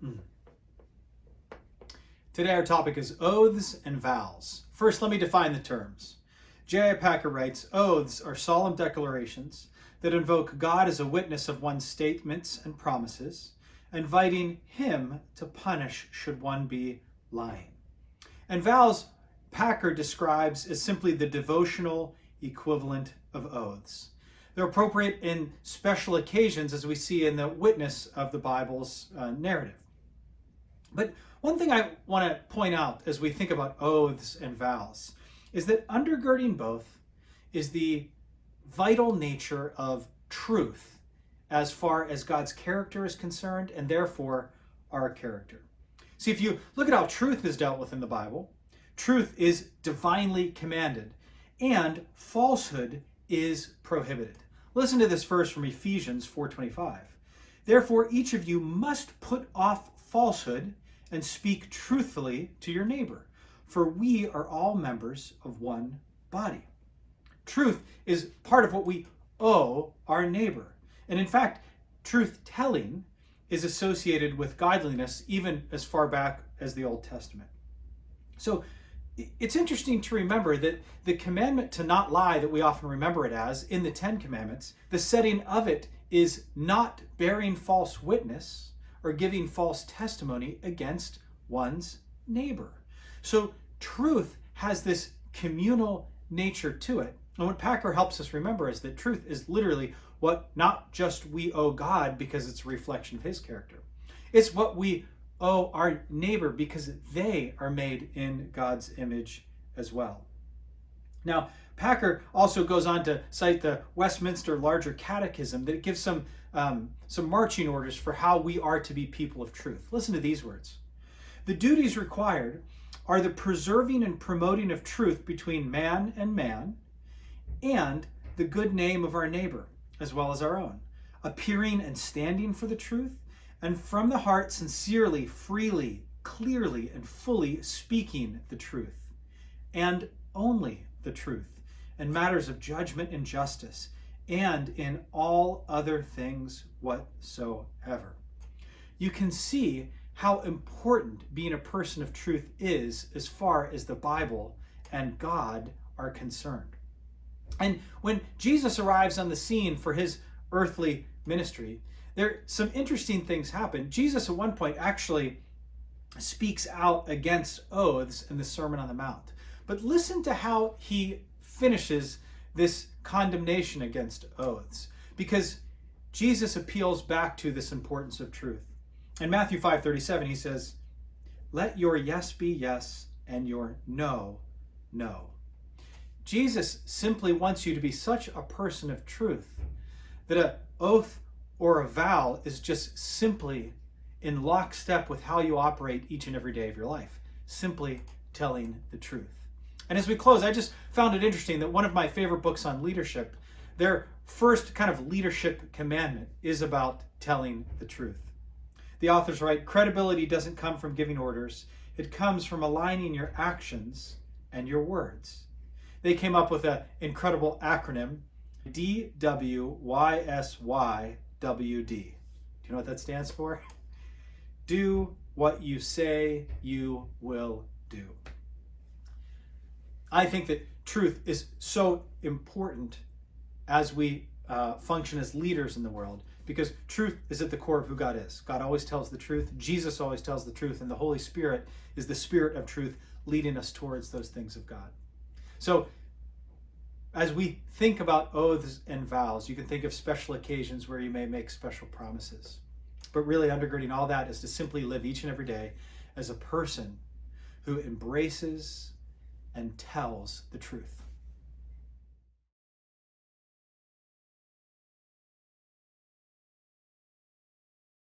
Mm. Today our topic is oaths and vows. First, let me define the terms. J.I. Packer writes, oaths are solemn declarations that invoke God as a witness of one's statements and promises, inviting him to punish should one be lying. And vows, Packer describes as simply the devotional equivalent of oaths. They're appropriate in special occasions, as we see in the witness of the Bible's narrative. But one thing I want to point out as we think about oaths and vows is that undergirding both is the vital nature of truth as far as God's character is concerned, and therefore our character. See, if you look at how truth is dealt with in the Bible, truth is divinely commanded and falsehood is prohibited. Listen to this verse from Ephesians 4:25. Therefore, each of you must put off falsehood and speak truthfully to your neighbor, for we are all members of one body. Truth is part of what we owe our neighbor. And in fact, truth-telling is associated with godliness even as far back as the Old Testament. So it's interesting to remember that the commandment to not lie that we often remember it as in the Ten Commandments, the setting of it is not bearing false witness or giving false testimony against one's neighbor. So truth has this communal nature to it. And what Packer helps us remember is that truth is literally what not just we owe God because it's a reflection of his character. It's what we owe our neighbor because they are made in God's image as well. Now, Packer also goes on to cite the Westminster Larger Catechism that gives some marching orders for how we are to be people of truth. Listen to these words. The duties required are the preserving and promoting of truth between man and the good name of our neighbor, as well as our own, appearing and standing for the truth, and from the heart sincerely, freely, clearly, and fully speaking the truth, and only the truth, in matters of judgment and justice, and in all other things whatsoever. You can see how important being a person of truth is as far as the Bible and God are concerned. And when Jesus arrives on the scene for his earthly ministry, some interesting things happen. Jesus at one point actually speaks out against oaths in the Sermon on the Mount. But listen to how he finishes this condemnation against oaths, because Jesus appeals back to this importance of truth. In Matthew 5:37, he says, "Let your yes be yes and your no, no." Jesus simply wants you to be such a person of truth that an oath or a vow is just simply in lockstep with how you operate each and every day of your life, simply telling the truth. And as we close, I just found it interesting that one of my favorite books on leadership, their first kind of leadership commandment is about telling the truth. The authors write, credibility doesn't come from giving orders. It comes from aligning your actions and your words. They came up with an incredible acronym, DWYSYWD. Do you know what that stands for? Do what you say you will do. I think that truth is so important as we function as leaders in the world, because truth is at the core of who God is. God always tells the truth. Jesus always tells the truth. And the Holy Spirit is the Spirit of truth leading us towards those things of God. So as we think about oaths and vows, you can think of special occasions where you may make special promises. But really undergirding all that is to simply live each and every day as a person who embraces and tells the truth.